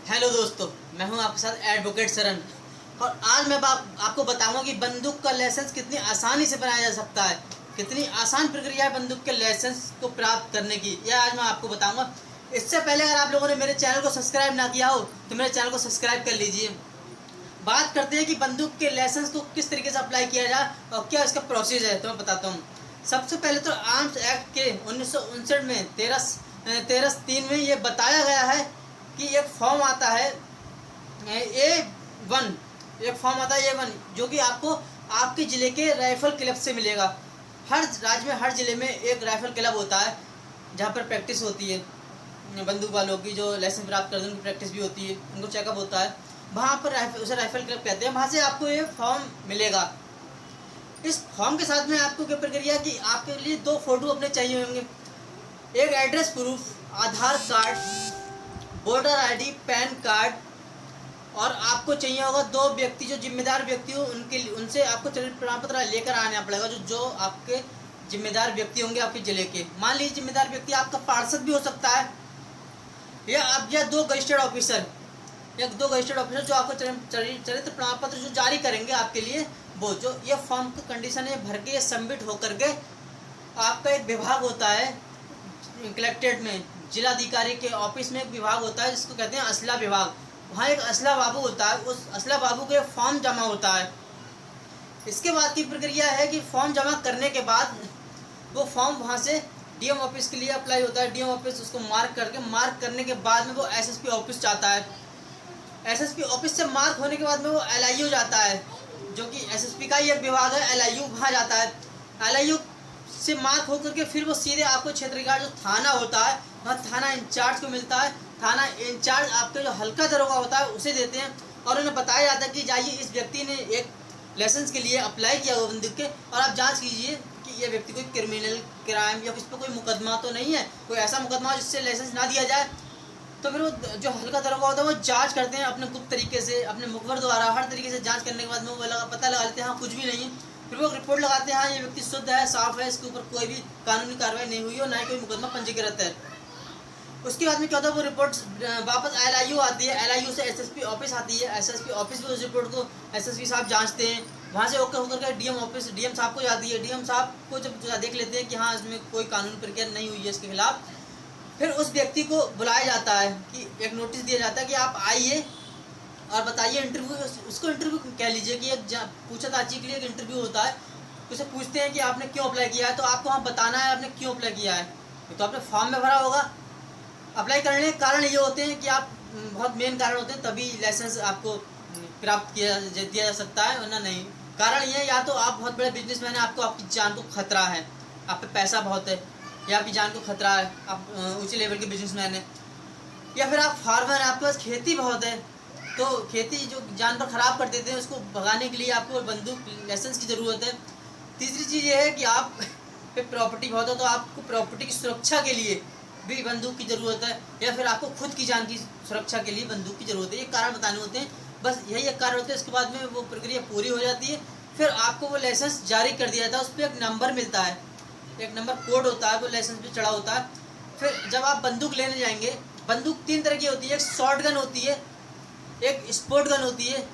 Hello दोस्तों, मैं हूं आपके साथ एडवोकेट सरन। और आज मैं आपको बताऊंगा कि बंदूक का लाइसेंस कितनी आसानी से बनाया जा सकता है, कितनी आसान प्रक्रिया है बंदूक के लाइसेंस को प्राप्त करने की, यह आज मैं आपको बताऊंगा। इससे पहले अगर आप लोगों ने मेरे चैनल को सब्सक्राइब ना किया हो तो मेरे चैनल को सब्सक्राइब कर लीजिए। बात करते हैं कि बंदूक के लाइसेंस को किस तरीके से अप्लाई किया जाए और क्या इसका प्रोसेस है, तो मैं बताता हूँ। सबसे पहले तो आर्म्स एक्ट के 1959 में 13(3) में ये बताया गया है कि एक फॉर्म आता है A1, एक फॉर्म आता है A1, जो कि आपको आपके ज़िले के राइफल क्लब से मिलेगा। हर राज्य में, हर ज़िले में एक राइफल क्लब होता है जहाँ पर प्रैक्टिस होती है बंदूक वालों की, जो लाइसेंस प्राप्त करते हैं उनकी प्रैक्टिस भी होती है, उनको चेकअप होता है। वहाँ पर उसे राइफल क्लब कहते हैं, वहाँ से आपको ये फॉर्म मिलेगा। इस फॉर्म के साथ में आपको क्या प्रक्रिया कि आपके लिए 2 फोटो अपने चाहिए होंगे। एक address proof, Aadhaar card, voter ID, PAN card, और आपको चाहिए होगा 2 व्यक्ति जो जिम्मेदार व्यक्ति हो, उनसे आपको चरित्र प्रमाण पत्र लेकर आना पड़ेगा, जो आपके जिम्मेदार व्यक्ति होंगे आपके जिले के। मान लीजिए जिम्मेदार व्यक्ति आपका पार्षद भी हो सकता है, या 2 गजिस्टर्ड ऑफिसर, जो आपको चरित्र प्रमाण पत्र जो जारी करेंगे आपके लिए, वो जो ये फॉर्म की कंडीशन है भर के सबमिट होकर के आपका एक विभाग होता है कलेक्ट्रेट में, जिलाधिकारी के ऑफिस में एक विभाग होता है जिसको कहते हैं असला विभाग। वहाँ एक असला बाबू होता है, उस असला बाबू के फॉर्म जमा होता है। इसके बाद की प्रक्रिया है कि फॉर्म जमा करने के बाद वो फॉर्म वहाँ से डीएम ऑफिस के लिए अप्लाई होता है। डीएम ऑफिस उसको मार्क करने के बाद में वो एसएसपी ऑफिस जाता है। एसएसपी ऑफिस से मार्क होने के बाद में वो एलआईयू जाता है, जो कि एसएसपी का ही एक विभाग है। एलआईयू वहाँ जाता है, एलआईयू से मार्क होकर के फिर वो सीधे आपको क्षेत्र का जो थाना होता है, वहाँ थाना इंचार्ज को मिलता है। थाना इंचार्ज आपके जो हल्का दरोगा होता है उसे देते हैं, और उन्हें बताया जाता है कि जाइए इस व्यक्ति ने एक लाइसेंस के लिए अप्लाई किया हुआ बंदूक के, और आप जांच कीजिए कि ये व्यक्ति कोई क्रिमिनल क्राइम या इस पर कोई मुकदमा तो नहीं है, कोई ऐसा मुकदमा जिससे लाइसेंस ना दिया जाए। तो फिर वो जो हल्का दरोगा होता है वो जांच करते हैं अपने गुप्त तरीके से, अपने मुखबर द्वारा, हर तरीके से जांच करने के बाद में वो पता लगा लेते हैं हाँ कुछ भी नहीं। फिर वो रिपोर्ट लगाते हैं हाँ ये व्यक्ति शुद्ध है, साफ है, इसके ऊपर कोई भी कानूनी कार्रवाई नहीं हुई और ना ही कोई मुकदमा पंजीकृत है। उसके बाद में क्या होता है, वो रिपोर्ट वापस एलआईयू आती है, एलआईयू से एसएसपी ऑफिस आती है, एसएसपी ऑफिस भी उस रिपोर्ट को एसएसपी साहब जांचते हैं। वहाँ से ओके होकर के डीएम ऑफिस, डीएम साहब को जाती है। डीएम साहब को जब देख लेते हैं कि हाँ इसमें कोई कानूनी प्रक्रिया नहीं हुई है इसके खिलाफ, फिर उस व्यक्ति को बुलाया जाता है कि एक नोटिस दिया जाता है कि आप आइए और बताइए, इंटरव्यू, उसको इंटरव्यू कह लीजिए कि एक पूछताछी के लिए एक इंटरव्यू होता है। उसे पूछते हैं कि आपने क्यों अप्लाई किया है, तो आपको वहाँ बताना है आपने क्यों अप्लाई किया है। तो आपने फॉर्म में भरा होगा। अप्लाई करने के कारण ये होते हैं कि आप, बहुत मेन कारण होते हैं, तभी लाइसेंस आपको प्राप्त दिया जा सकता है, वरना नहीं। कारण ये, या तो आप बहुत बड़े बिजनेसमैन हैं, आपको आपकी जान को खतरा है, आप पे पैसा बहुत है, या आपकी जान को खतरा है, आप ऊंचे लेवल के बिजनेसमैन हैं, या फिर आप फार्मर हैं, आपके पास खेती बहुत है, तो खेती जो जानवर खराब कर देते हैं उसको भगाने के लिए आपको बंदूक लाइसेंस की ज़रूरत है। तीसरी चीज़ ये है कि आप पे प्रॉपर्टी बहुत है, तो आपको प्रॉपर्टी की सुरक्षा के लिए भी बंदूक की ज़रूरत है, या फिर आपको खुद की जान की सुरक्षा के लिए बंदूक की ज़रूरत है। ये कारण बताने होते हैं, बस यही एक कारण होता है। इसके बाद में वो प्रक्रिया पूरी हो जाती है, फिर आपको वो लाइसेंस जारी कर दिया जाता है। उस पर एक नंबर मिलता है, एक नंबर कोड होता है, वो लाइसेंस पे चढ़ा होता है। फिर जब आप बंदूक लेने जाएंगे, बंदूक 3 तरह की होती है, एक शॉर्ट गन होती है, एक स्पोर्ट गन होती है,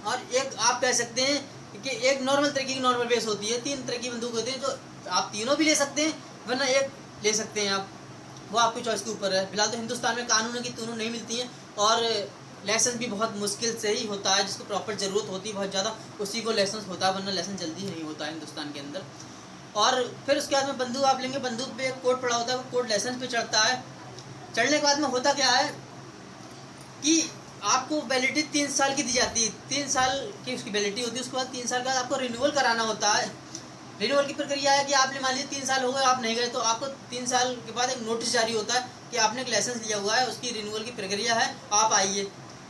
और एक आप कह सकते हैं कि एक नॉर्मल तरीके की नॉर्मल बेस होती है। 3 तरह की बंदूक होती है, जो आप तीनों भी ले सकते हैं, वरना एक ले सकते हैं आप, वो आपकी चॉइस के ऊपर है। फिलहाल तो हिंदुस्तान में कानून है कि तीनों नहीं मिलती हैं, और लाइसेंस भी बहुत मुश्किल से ही होता है, जिसको प्रॉपर ज़रूरत होती है बहुत ज़्यादा, उसी को लाइसेंस होता है, वरना लाइसेंस जल्दी नहीं होता है हिंदुस्तान के अंदर। और फिर उसके बाद में बंदूक आप लेंगे, बंदूक पे एक कोड पड़ा होता है, वो कोड लाइसेंस पे चढ़ता है। चढ़ने के बाद में होता क्या है कि आपको वैलिडिटी 3 साल की दी जाती है, 3 साल की उसकी वैलिडिटी होती है। उसके बाद 3 साल के बाद आपको रिन्यूअल कराना होता है। रिन्यूअल की प्रक्रिया है कि आपने मान लीजिए 3 साल हो गए, आप नहीं गए, तो आपको 3 साल के बाद एक नोटिस जारी होता है कि आपने एक लाइसेंस लिया हुआ है, उसकी रिन्यूअल की प्रक्रिया है, आप आइए।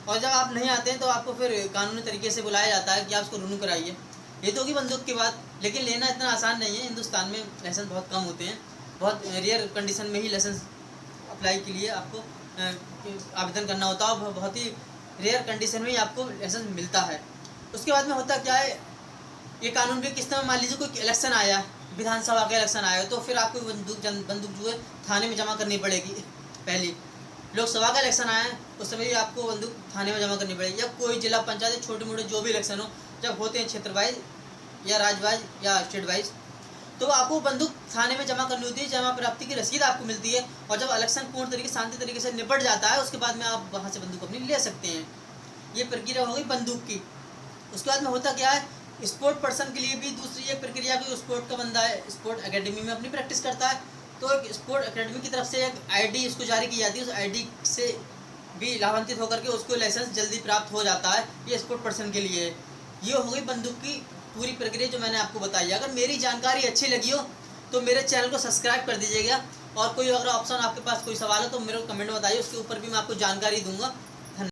और जब आप नहीं आते हैं तो आपको फिर कानूनी तरीके से बुलाया जाता है कि आप उसको रिन्यू कराइए। ये तो होगी बंदूक की बात, लेकिन लेना इतना आसान नहीं है। हिंदुस्तान में लाइसेंस बहुत कम होते हैं, बहुत रेयर कंडीशन में ही लाइसेंस अप्लाई के लिए आपको आवेदन करना होता है, और बहुत ही रेयर कंडीशन में ही आपको लाइसेंस मिलता है। उसके बाद में होता क्या है, ये कानून भी किस तरह, मान लीजिए कोई इलेक्शन आया, विधानसभा का इलेक्शन आया, तो फिर आपको बंदूक जो है थाने में जमा करनी पड़ेगी पहली, लोकसभा का इलेक्शन आया है उस समय भी आपको बंदूक थाने में जमा करनी पड़ेगी, या कोई जिला पंचायत छोटे मोटे जो भी इलेक्शन हो जब होते हैं क्षेत्र वाइज या राज्य वाइज या स्टेट वाइज, तो आपको बंदूक थाने में जमा करनी होती है, जमा प्राप्ति की रसीद आपको मिलती है। और जब इलेक्शन पूर्ण तरीके शांति तरीके से निपट जाता है उसके बाद में आप वहाँ से बंदूक अपनी ले सकते हैं। ये प्रक्रिया हो गई बंदूक की। उसके बाद में होता क्या है, स्पोर्ट पर्सन के लिए भी दूसरी एक प्रक्रिया की, स्पोर्ट का बंदा है स्पोर्ट एकेडमी में अपनी प्रैक्टिस करता है, तो एक स्पोर्ट एकेडमी की तरफ से एक आईडी उसको जारी की जाती है, उस आईडी से भी लाभान्वित होकर के उसको लाइसेंस जल्दी प्राप्त हो जाता है। ये स्पोर्ट पर्सन के लिए ये हो गई बंदूक की पूरी प्रक्रिया जो मैंने आपको बताई। अगर मेरी जानकारी अच्छी लगी हो तो मेरे चैनल को सब्सक्राइब कर दीजिएगा, और कोई अगर ऑप्शन आपके पास कोई सवाल हो तो मेरे को कमेंट में बताइए, उसके ऊपर भी मैं आपको जानकारी दूंगा।